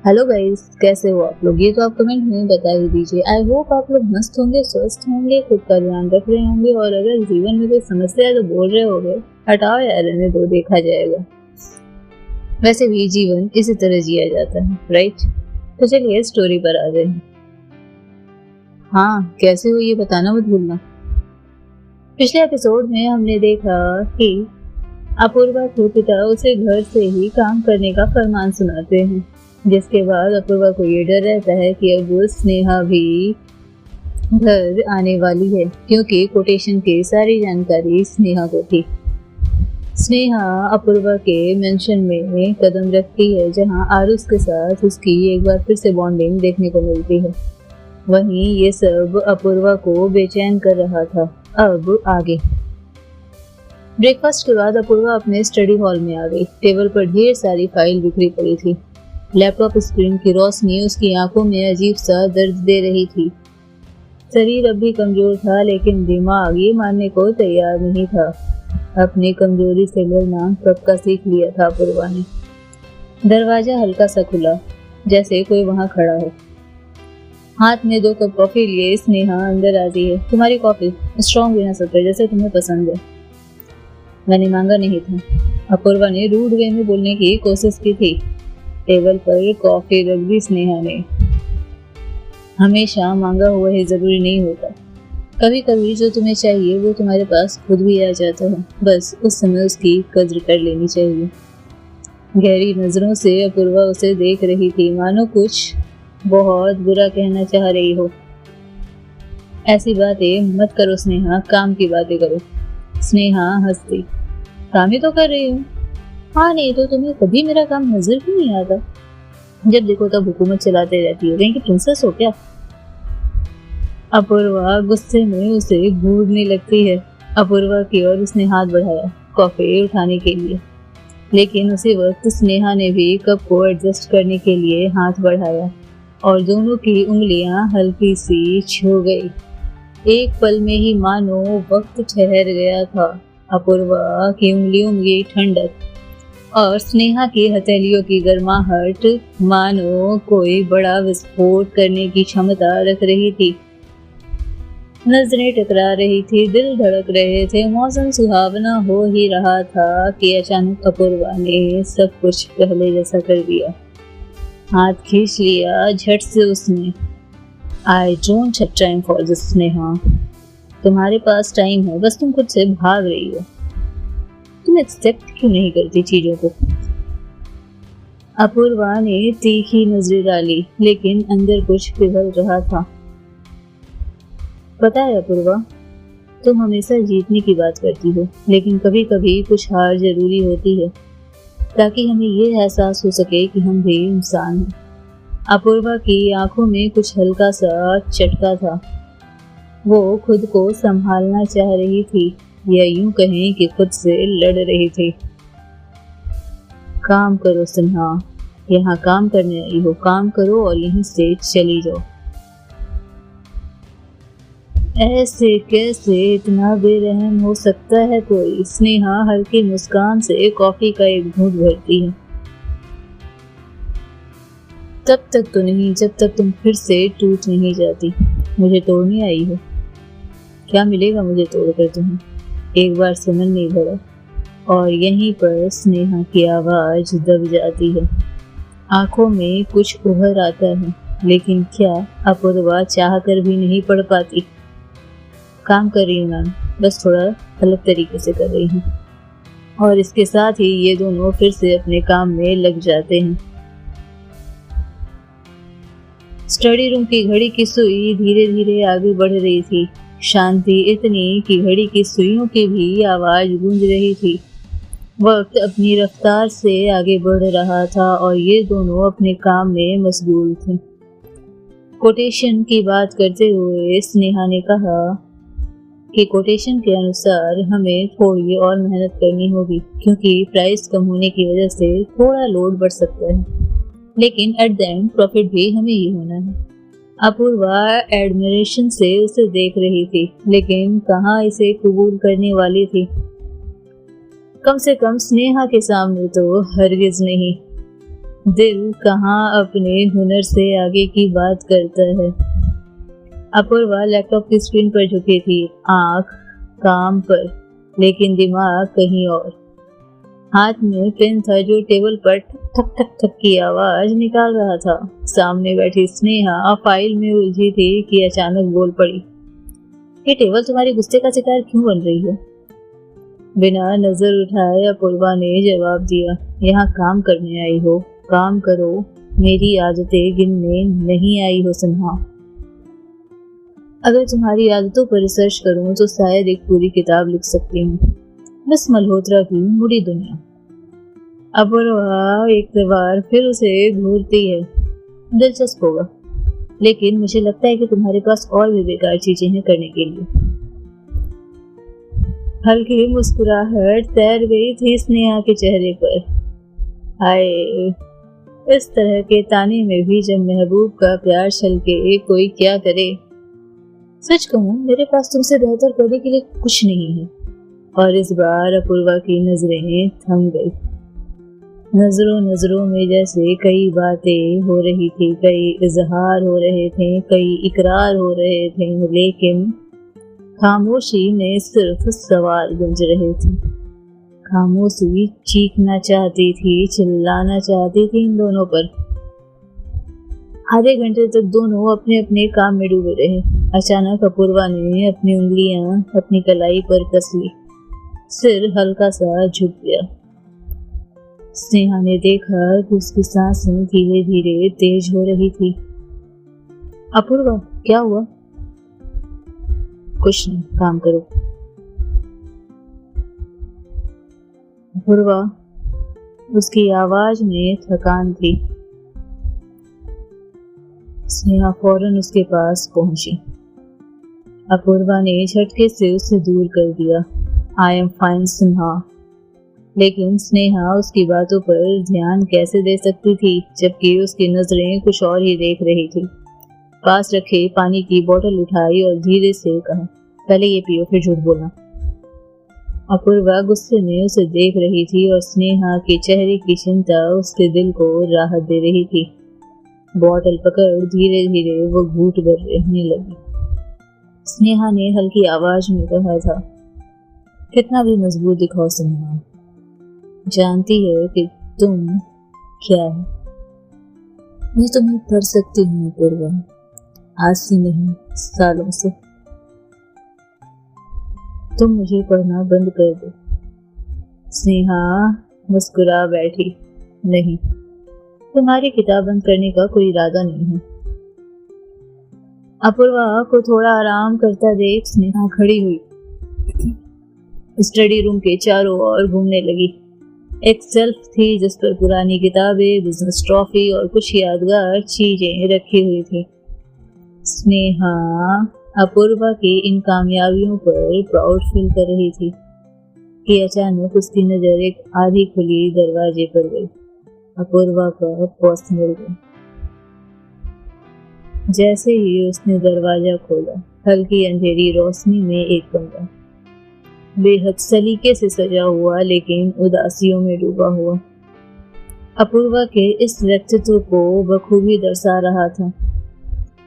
Hello guys, कैसे हो आप लोग? ये तो आप कमेंट में बता ही दीजिए। आई होप आप लोग मस्त होंगे, स्वस्थ होंगे, खुद का ध्यान रख रहे होंगे और अगर जीवन में कोई समस्या है तो बोल रहे होंगे हटाओ यार, रहने दो, देखा जाएगा। वैसे भी जीवन इसी तरह जिया जाता है, राइट? तो चलिए स्टोरी पर आ गए। हाँ, कैसे हो ये बताना मत भूलना। पिछले एपिसोड में हमने देखा कि अपूर्वा के पिता उसे घर से ही काम करने का फरमान सुनाते हैं, जिसके बाद अपूर्वा को ये डर रहता है कि अब स्नेहा भी घर आने वाली है, क्योंकि कोटेशन की सारी जानकारी स्नेहा को थी। स्नेहा अपूर्वा के मेंशन में कदम रखती है, जहां आरुष के साथ उसकी एक बार फिर से बॉन्डिंग देखने को मिलती है। वहीं ये सब अपूर्वा को बेचैन कर रहा था। अब आगे ब्रेकफास्ट के बाद अपूर्वा अपने स्टडी हॉल में आ गई। टेबल पर ढेर सारी फाइल बिखरी पड़ी थी। लैपटॉप स्क्रीन की रोशनी उसकी आंखों में अजीब सा दर्द दे रही थी। शरीर अब भी कमजोर था, लेकिन दिमाग ये मानने को तैयार नहीं था। अपनी कमजोरी से लड़ना कब का सीख लिया था अपूर्वा ने। दरवाजा हल्का सा खुला, जैसे कोई वहां खड़ा हो। हाथ में 2 कप कॉफी लिए स्नेहा अंदर आती है। तुम्हारी कॉफी स्ट्रॉन्ग बिना शक्कर, जैसे तुम्हें पसंद है। मैंने मांगा नहीं था, अपूर्वा ने रूड वे में बोलने की कोशिश की थी। टेबल पर कॉफी रख दी स्नेहा ने। हमेशा मांगा हुआ ही जरूरी नहीं होता। कभी कभी जो तुम्हें चाहिए वो तुम्हारे पास खुद भी आ जाता है, बस उस समय उसकी कद्र कर लेनी चाहिए। गहरी नजरों से अपूर्वा उसे देख रही थी, मानो कुछ बहुत बुरा कहना चाह रही हो। ऐसी बातें मत करो स्नेहा, काम की बातें करो। स्नेहा हंसती। काम ही तो कर रही हूँ। हाँ, नहीं तो तुम्हें कभी मेरा काम नजर क्यों नहीं आता? जब देखो तब हुकूमत चलाते रहती हो, कहीं की प्रिंसेस हो क्या? अपूर्वा गुस्से में उसे घूरने लगती है। अपूर्वा की ओर उसने हाथ बढ़ाया कॉफी उठाने के लिए, लेकिन उसी वक्त स्नेहा ने भी कप को एडजस्ट करने के लिए हाथ बढ़ाया और दोनों की उंगलियां हल्की सी छू गई। एक पल में ही मानो वक्त ठहर गया था। अपूर्वा की उंगलियों में ठंडक और स्नेहा की हथेलियों की गर्माहट मानो कोई बड़ा विस्फोट करने की क्षमता रख रही थी। नजरें टकरा रही थी, दिल धड़क रहे थे। मौसम सुहावना हो ही रहा था कि अचानक अपूर्वा ने सब कुछ पहले जैसा कर दिया। हाथ खींच लिया झट से उसने। I don't have time for this Sneha. तुम्हारे पास टाइम है, बस तुम खुद से भाग रही हो। तुम एक्सेप्ट क्यों नहीं करती चीजों को? अपूर्वा ने तीखी नजरें डाली, लेकिन अंदर कुछ पिघल रहा था। पता है अपूर्वा, तुम हमेशा जीतने की बात करती हो, लेकिन कभी कभी कुछ हार जरूरी होती है, ताकि हमें ये एहसास हो सके कि हम भी इंसान हैं। अपूर्वा की आंखों में कुछ हल्का सा चटका था। वो खुद को संभालना चाह रही थी, या यूं कहें कि खुद से लड़ रही थी। काम करो सिन्हा, यहाँ काम करने आई हो, काम करो और यहीं से चली जाओ। ऐसे कैसे इतना बेरहम हो सकता है कोई? स्नेहा हल्की मुस्कान से कॉफी का एक घूंट भरती है। तब तक तो नहीं जब तक तुम फिर से टूट नहीं जाती। मुझे तोड़ने आई हो? क्या मिलेगा मुझे तोड़कर तुम्हें? एक बार समझ नहीं भरा और यहीं पर स्नेहा की आवाज दब जाती है। आंखों में कुछ उभर आता है, लेकिन क्या अपूर्वा चाह कर भी नहीं पढ़ पाती। काम कर रही हूँ मैम, बस थोड़ा अलग तरीके से कर रही हूँ। और इसके साथ ही ये दोनों फिर से अपने काम में लग जाते हैं। स्टडी रूम की घड़ी की सुई धीरे धीरे आगे बढ़ रही थी। शांति इतनी कि घड़ी की सुइयों की भी आवाज गूंज रही थी। वक्त अपनी रफ्तार से आगे बढ़ रहा था और ये दोनों अपने काम में मशगूल थे। कोटेशन की बात करते हुए स्नेहा ने कहा कि कोटेशन के अनुसार हमें थोड़ी और मेहनत करनी होगी, क्योंकि प्राइस कम होने की वजह से थोड़ा लोड बढ़ सकता है, लेकिन एट द एंड प्रॉफिट भी हमें ही होना है। अपूर्वा एडमिरेशन से उसे देख रही थी, लेकिन कहाँ इसे कबूल करने वाली थी। कम से कम स्नेहा के सामने तो हरगिज नहीं। दिल कहाँ अपने हुनर से आगे की बात करता है। अपूर्वा लैपटॉप की स्क्रीन पर झुकी थी, आंख काम पर लेकिन दिमाग कहीं और। हाथ में पेन था जो टेबल पर ठक ठक ठक ठक की आवाज निकाल रहा था। सामने बैठी स्नेहा फाइल में उलझी थी कि अचानक बोल पड़ी, ये टेबल तुम्हारे गुस्से का शिकार क्यों बन रही है? बिना नजर उठाए अपूर्वा ने जवाब दिया, यहाँ काम करने आई हो, काम करो, मेरी आदतें गिनने नहीं आई हो सिन्हा। अगर तुम्हारी आदतों पर रिसर्च करूं तो शायद एक पूरी किताब लिख सकती हूँ। मिस मल्होत्रा की मुड़ी दुनिया। अपूर्वा एक बार फिर उसे घूरती है, दिलचस्प होगा, लेकिन मुझे लगता है कि तुम्हारे पास और भी बेकार चीजें हैं करने के लिए। हल्की मुस्कुराहट तैर गई थी स्नेहा के चेहरे पर। हाय, इस तरह के ताने में भी जब महबूब का प्यार छलके कोई क्या करे। सच कहूं, मेरे पास तुमसे बेहतर करने के लिए कुछ नहीं है। और इस बार अपूर्वा की नजरें थम गई। नजरों नजरों में जैसे कई बातें हो रही थी, कई इजहार हो रहे थे, कई इकरार हो रहे थे, लेकिन खामोशी में सिर्फ सवाल गूंज रहे थे। खामोशी चीखना चाहती थी, चिल्लाना चाहती थी इन दोनों पर। आधे घंटे तक दोनों अपने अपने काम में डूबे रहे। अचानक अपूर्वा ने अपनी उंगलियां अपनी कलाई पर कस ली, सिर हल्का सा झुक गया। स्नेहा ने देखा कि उसकी सांसें धीरे धीरे तेज हो रही थी। अपूर्वा, क्या हुआ? कुछ नहीं, काम करो। अपूर्वा, उसकी आवाज में थकान थी। स्नेहा फौरन उसके पास पहुंची। अपूर्वा ने झटके से उसे दूर कर दिया। I am fine Sinha. लेकिन स्नेहा उसकी बातों पर ध्यान कैसे दे सकती थी जबकि उसकी नजरें कुछ और ही देख रही थी। पास रखे पानी की बोतल उठाई और धीरे से कहा, पहले ये पियो फिर झूठ बोलना। अपूर्वा गुस्से में उसे देख रही थी और स्नेहा के चेहरे की चिंता उसके दिल को राहत दे रही थी। बोतल पकड़ धीरे धीरे वो घूंट भर रहने लगी। स्नेहा ने हल्की आवाज में कहा था, कितना भी मजबूत दिखाओ स्नेहा, जानती है कि तुम क्या है। मैं तुम्हें पढ़ सकती हूँ अपूर्वा, आज से नहीं, सालों से। तुम मुझे पढ़ना बंद कर दो। स्नेहा मुस्कुरा बैठी, नहीं, तुम्हारी किताब बंद करने का कोई इरादा नहीं है। अपूर्वा को थोड़ा आराम करता देख स्नेहा खड़ी हुई, स्टडी रूम के चारों ओर घूमने लगी। एक शेल्फ थी जिस पर पुरानी किताबें, बिजनेस ट्रॉफी और कुछ यादगार चीजें रखी हुई थी। स्नेहा अपूर्वा की इन कामयाबियों पर प्राउड फील कर रही थी कि अचानक उसकी नजर एक आधी खुली दरवाजे पर गई। अपूर्वा का पर्सनल रूम। जैसे ही उसने दरवाजा खोला, हल्की अंधेरी रोशनी में एक कमरा, बेहद सलीके से सजा हुआ लेकिन उदासियों में डूबा हुआ, अपूर्वा के इस व्यक्तित्व को बखूबी दर्शा रहा था।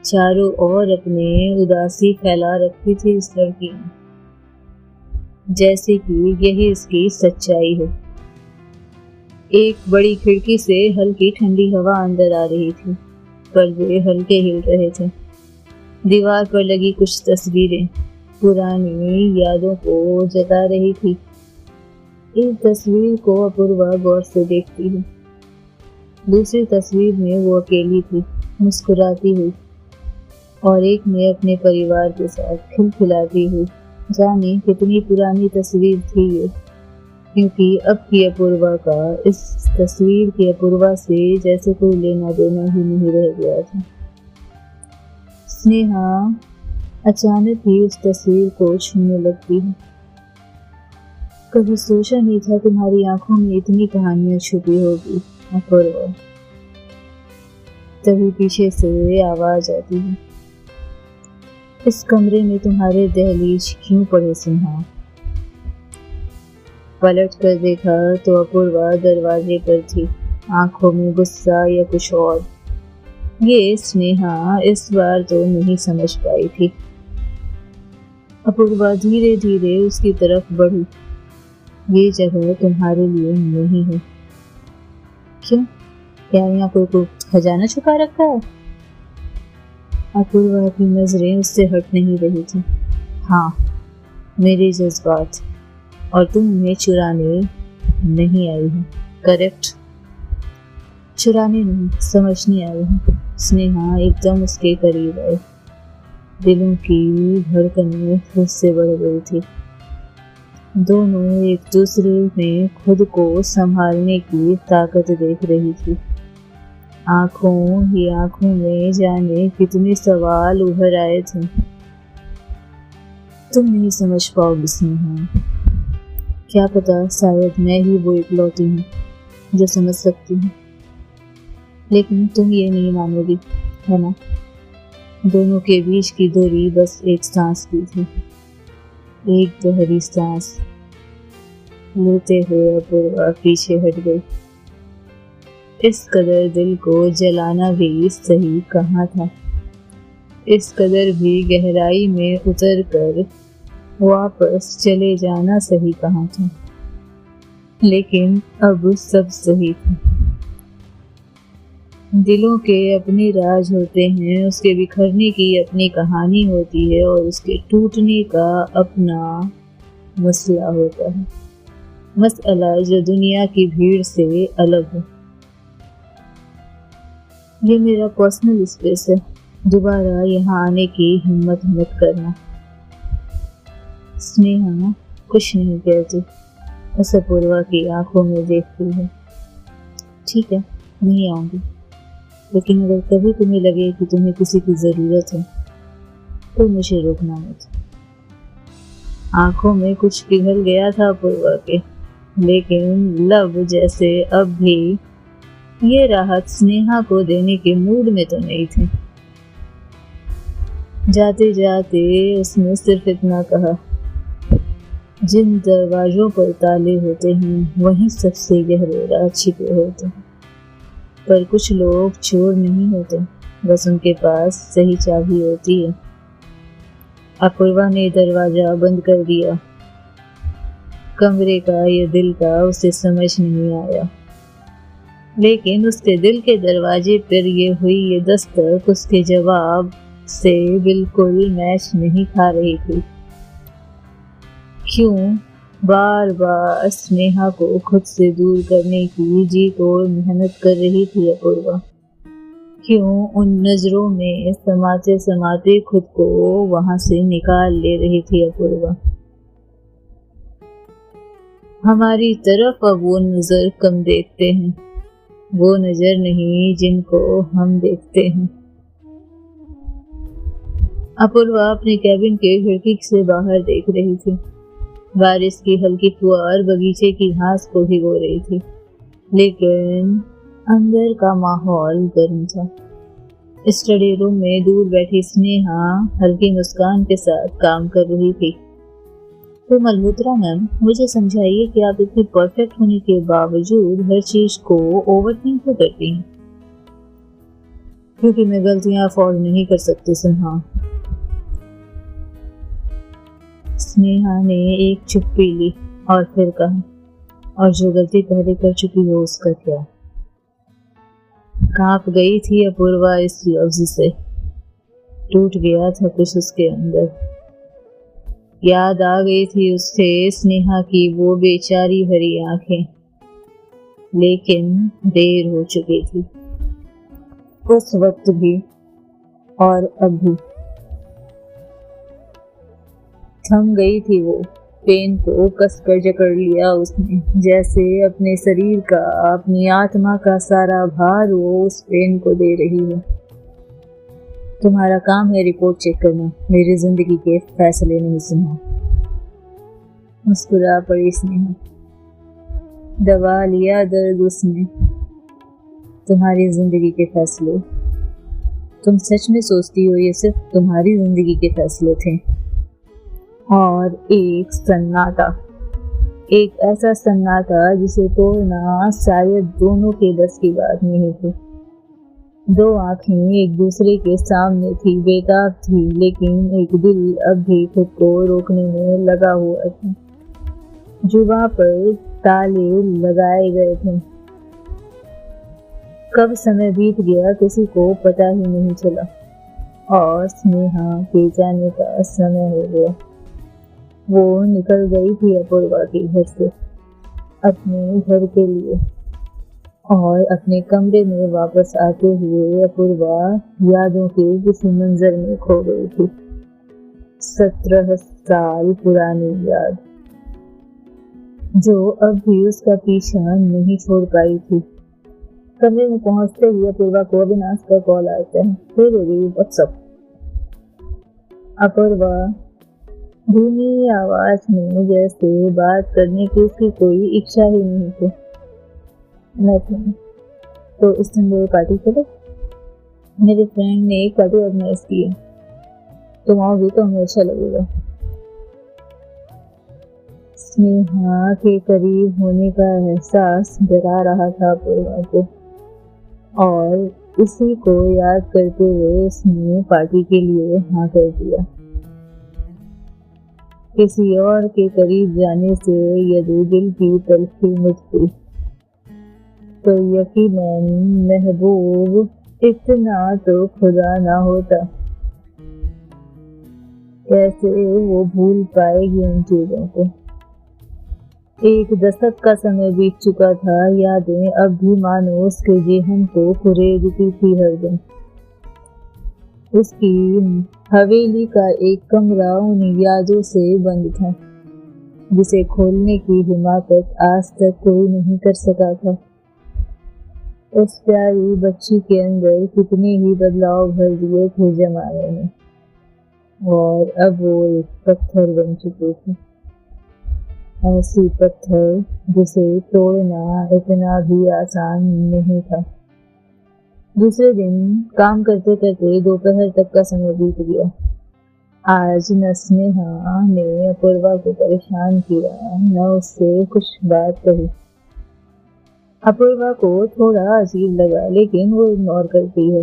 चारों ओर अपने उदासी फैला रखी थी इस लड़की ने, जैसे कि यही इसकी सच्चाई हो। एक बड़ी खिड़की से हल्की ठंडी हवा अंदर आ रही थी, पर्दे हल्के हिल रहे थे। दीवार पर लगी कुछ तस्वीरें पुरानी यादों को जता रही थी। एक तस्वीर को अपूर्वा गौर से देखती है। दूसरी तस्वीर में वो अकेली थी, मुस्कुराती हुई, और एक में अपने परिवार के साथ खिलखिलाती हुई। जाने कितनी पुरानी तस्वीर थी ये, क्योंकि अब की अपूर्वा का इस तस्वीर की अपूर्वा से जैसे कोई लेना देना ही नहीं रह गया था। स्नेहा अचानक ही उस तस्वीर को छूने लगती है। कभी सोचा नहीं था तुम्हारी आंखों में इतनी कहानियां छुपी होगी अपूर्वा। तभी पीछे से आवाज आती है, इस कमरे में तुम्हारे दहलीज क्यों पड़े सिन्हा? पलट कर देखा तो अपूर्वा दरवाजे पर थी, आंखों में गुस्सा या कुछ और, ये स्नेहा इस बार तो नहीं समझ पाई थी। अपूर्वा धीरे धीरे उसकी तरफ बढ़ी। ये जगह तुम्हारे लिए नहीं है। क्यों? क्या यहाँ कोई खजाना छुपा रखा है? अपूर्वा की नजरें उससे हट नहीं रही थी। हाँ, मेरे जज्बात, और तुम उन्हें चुराने नहीं आई हो, करेक्ट? चुराने नहीं, समझने आई हो। स्नेहा एकदम उसके करीब आई। दिलों की धड़कनें खुद से बढ़ गई थी। दोनों एक दूसरे में खुद को संभालने की ताकत देख रही थी। आंखों ही आंखों में जाने कितने सवाल उभर आए थे। तुम नहीं समझ पाओगी स्नेहा। क्या पता, शायद मैं ही वो इकलौती हूँ जो समझ सकती हूँ। लेकिन तुम ये नहीं मानोगी, है ना? दोनों के बीच की दूरी बस एक सांस की थी। एक गहरी सांस लेते हुए अपूर्वा पीछे हट गई। इस कदर दिल को जलाना भी सही कहाँ था। इस कदर भी गहराई में उतर कर वापस चले जाना सही कहाँ था। लेकिन अब सब सही था। दिलों के अपने राज होते हैं, उसके बिखरने की अपनी कहानी होती है और उसके टूटने का अपना मसला होता है। मसला जो दुनिया की भीड़ से अलग है। ये मेरा पर्सनल स्पेस है, दोबारा यहाँ आने की हिम्मत मत करना। स्नेहा कुछ नहीं कहती, बस अपूर्वा की आंखों में देखती है। ठीक है, नहीं आऊंगी, लेकिन अगर कभी तुम्हें लगे कि तुम्हें किसी की जरूरत है तो मुझे रोकना मत। आंखों में कुछ पिघल गया था अपूर्वा के, लेकिन लब जैसे अब भी ये राहत स्नेहा को देने के मूड में तो नहीं थे। जाते जाते उसने सिर्फ इतना कहा, जिन दरवाजों पर ताले होते हैं वहीं सबसे गहरे राज छिपे होते हैं। पर कुछ लोग चोर नहीं होते, बस उनके पास सही चाबी होती है। अपूर्वा ने दरवाजा बंद कर दिया। कमरे का या दिल का उसे समझ नहीं आया, लेकिन उसके दिल के दरवाजे पर ये हुई ये दस्तक उसके जवाब से बिल्कुल मैच नहीं खा रही थी। क्यों बार बार स्नेहा को खुद से दूर करने की जी तोड़ मेहनत कर रही थी अपूर्वा? क्यों उन नजरों में समाते समाते खुद को वहां से निकाल ले रही थी अपूर्वा? हमारी तरफ अब वो नजर कम देखते हैं, वो नजर नहीं जिनको हम देखते हैं। अपूर्वा अपने कैबिन के खिड़की से बाहर देख रही थी। बारिश की हल्की फुहार बगीचे की घास को भिगो रही थी, लेकिन अंदर का माहौल गर्म था। स्टडी रूम में दूर बैठी स्नेहा हल्की मुस्कान के साथ काम कर रही थी। तो मल्होत्रा मैम, मुझे समझाइए कि आप इतनी परफेक्ट होने के बावजूद हर चीज को ओवरथिंक क्यों करती हैं? क्योंकि मैं गलतियां अफोर्ड नहीं कर सकती सिन्हा। स्नेहा ने एक चुप्पी ली और फिर कहा, और जो गलती पहले कर चुकी हो उसका क्या? कांप गई थी अपूर्वा इस लफ्ज से। टूट गया था कुछ उसके अंदर। याद आ गई थी उससे स्नेहा की वो बेचारी भरी आंखें, लेकिन देर हो चुकी थी। उस वक्त भी और अब भी। थम गई थी वो। पेन को कसकर जकड़ लिया उसने, जैसे अपने शरीर का, अपनी आत्मा का सारा भार वो उस पेन को दे रही है। तुम्हारा काम है रिपोर्ट चेक करना, मेरी जिंदगी के फैसले नहीं सुनना। मुस्कुरा पड़ी स्नेहा। दबा लिया दर्द उसने। तुम्हारी जिंदगी के फैसले? तुम सच में सोचती हो ये सिर्फ तुम्हारी जिंदगी के फैसले थे? और एक सन्नाटा। एक ऐसा सन्नाटा जिसे तोड़ना शायद दोनों के बस की बात नहीं थी। दो आंखें एक दूसरे के सामने थी, बेताब थी, लेकिन एक दिल अब भी खुद को रोकने में लगा हुआ था। जुबां पर ताले लगाए गए थे। कब समय बीत गया किसी को पता ही नहीं चला और स्नेहा के जाने का समय हो गया। वो निकल गई थी अपूर्वा के घर से अपने घर के लिए, और अपने कमरे में वापस आते हुए अपूर्वा यादों के किसी मंजर में खो गई थी। 17 साल पुरानी याद जो अब भी उसका पीछा नहीं छोड़ पाई थी। कमरे में पहुंचते ही अपूर्वा को अविनाश का कॉल आता है। हे बेबी, व्हाट्सअप। अपूर्वा धीमी आवाज में, जैसे बात करने की उसकी कोई इच्छा ही नहीं थी। नहीं तो इस संडे पार्टी चले? मेरे फ्रेंड ने एक पार्टी ऑर्गेनाइज की है, तुम आओगी तो हमें अच्छा लगेगा। स्नेहा के करीब होने का एहसास डरा रहा था अपूर्वा को, और इसी को याद करते हुए उसने पार्टी के लिए हाँ कर दिया। किसी और के करीब जाने से यदि दिल की तलखी मिटती तो यकीनन महबूब इतना तो खुदा ना होता। कैसे वो भूल पाएगी उन चीजों को। 1 दशक का समय बीत चुका था। यादें अब भी मानो उसके जेहन को कुरेदती थी हर दिन। उसकी हवेली का एक कमरा उन यादों से बंद था, जिसे खोलने की हिम्मत आज तक कोई नहीं कर सका था। उस प्यारी बच्ची के अंदर कितने ही बदलाव भर दिए थे जमाने ने, और अब वो एक पत्थर बन चुकी थी। ऐसी पत्थर जिसे तोड़ना इतना भी आसान नहीं था। दूसरे दिन काम करते करते दोपहर तक का समय बीत गया। आज न स्नेहा ने अपूर्वा को परेशान किया, न उससे कुछ बात कही। अपूर्वा को थोड़ा अजीब लगा, लेकिन वो इग्नोर करती है।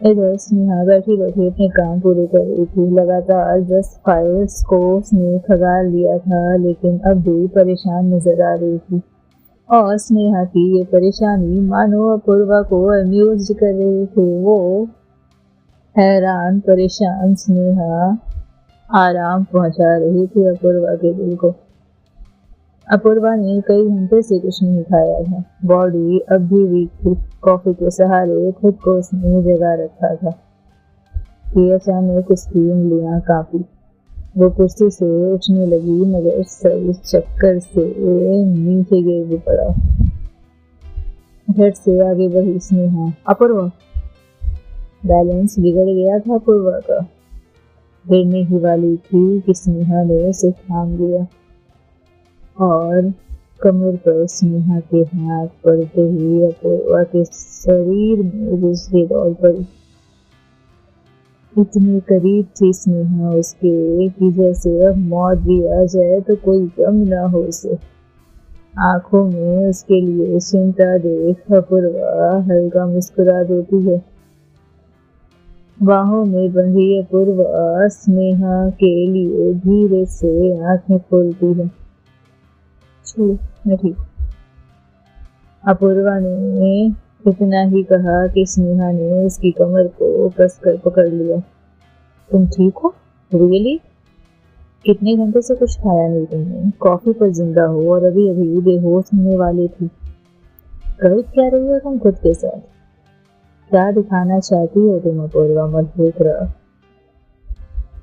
इधर स्नेहा बैठी बैठी अपने काम पूरे कर रही थी। लगातार 10 फाइल्स को उसने खगार लिया था, लेकिन अब भी परेशान नजर आ रही थी। और स्नेहा की ये परेशानी मानो अपूर्वा को अम्यूज कर रही थी। वो हैरान परेशान स्नेहा आराम पहुंचा रही थी अपूर्वा के दिल को। अपूर्वा ने कई घंटे से कुछ नहीं खाया था। बॉडी अब भी वीक थी। कॉफी के सहारे खुद को उसने जगा रखा था कि अचानक उसकी उंगलियां कांपी। वो कुर्सी से उठने लगी, मगर सर चक्कर से नीचे गिर पड़ा। झट से आगे बढ़ी स्नेहा। अपूर्वा! बैलेंस बिगड़ गया था अपूर्वा का। गिरने ही वाली थी कि स्नेहा ने उसे थाम लिया, और कमर पर स्नेहा के हाथ पड़ते ही अपूर्वा के शरीर में बिजली दौड़ पड़ी। इतनी करीब थी स्नेहा उसके कि जैसे अब मौत भी आ जाए तो कोई गम ना हो उसे। आंखों में उसके लिए चिंता देख अपूर्वा हल्का मुस्कुरा देती है। बाहों में बंधी अपूर्वा स्नेहा के लिए धीरे से आंखें खोलती है। मैं ठीक। अपूर्वा ने इतना ही कहा कि स्नेहा ने उसकी कमर को कसकर पकड़ लिया। तुम ठीक हो? रियली? कितने घंटे से कुछ खाया नहीं तुमने? कॉफी पर जिंदा हो और अभी अभी बेहोश होने वाली थी। कर क्या रही हो तुम खुद के साथ? क्या दिखाना चाहती हो तुम अपूर्वा मल्होत्रा?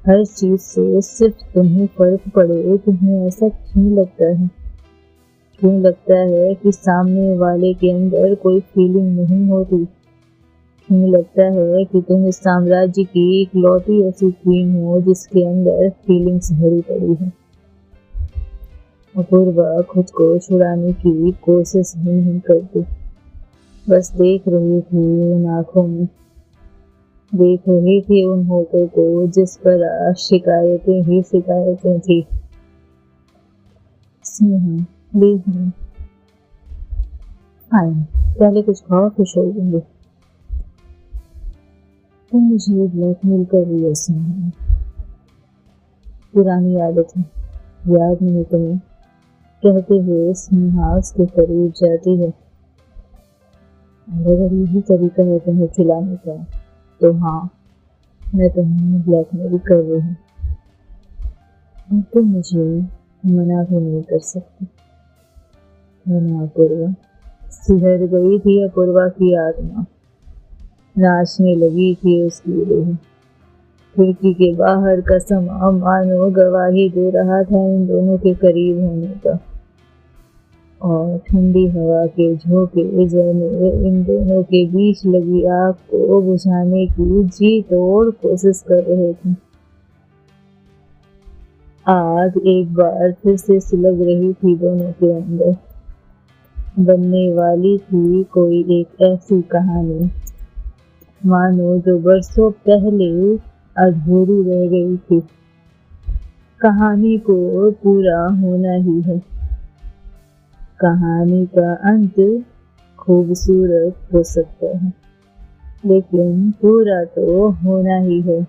हर चीज से सिर्फ तुम्हें फर्क पड़े। तुम्हें ऐसा क्यों लगता है? क्यों लगता है कि सामने वाले के अंदर कोई फीलिंग नहीं होती? क्यों लगता है कि तुम इस साम्राज्य की इकलौती ऐसी क्वीन हो जिसके अंदर फीलिंग्स भरी पड़ी है? अपूर्वा खुद को छुड़ाने की कोशिश नहीं करती, बस देख रही थी उन आंखों में, देख रही थी उन होठों को जिस पर शिकायतें ही शिकायतें थी। स्नेहा प्लीज नहीं, फाइन, पहले कुछ खाओ फिर छोड़ दूंगी। तुम मुझे ब्लैकमेल कर रही हो स्नेहा, पुरानी आदत है, याद नहीं तुम्हें? कहते हुए स्नेहा उसके करीब जाती है। अगर यही तरीका है तुम्हें खिलाने का तो हाँ, मैं तुम्हें ब्लैकमेल कर रही हूँ, तुम मुझे मना भी नहीं कर सकती, है ना अपूर्वा? सिहर गई थी अपूर्वा की आत्मा, नाचने लगी थी उसकी रूह। खिड़की के बाहर का समा मानो गवाही दे रहा था इन दोनों के करीब होने का, और ठंडी हवा के झोंके जलने इन दोनों के बीच लगी आग को बुझाने की जी तोड़ कोशिश कर रहे थे। आग एक बार फिर से सुलग रही थी दोनों के अंदर, बनने वाली थी कोई एक ऐसी कहानी मानो जो बरसों पहले अधूरी रह गई थी। कहानी को पूरा होना ही है, कहानी का अंत खूबसूरत हो सकता है लेकिन पूरा तो होना ही है।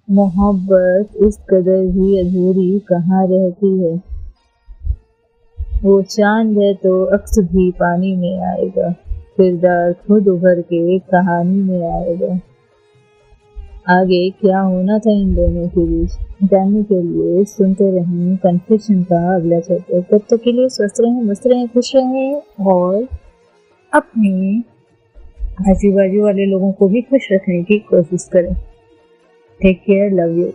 मोहब्बत इस कदर ही अधूरी कहाँ रहती है, वो चांद है तो अक्स भी पानी में आएगा, किरदार खुद उभर के कहानी में आएगा। आगे क्या होना था इन दोनों के बीच जानने के लिए सुनते रहें कन्फेशन का अगला चैप्टर। तब तक के लिए स्वस्थ रहें, मस्त रहें, खुश रहें और अपने आजू बाजू वाले लोगों को भी खुश रखने की कोशिश करें। Take care, love you.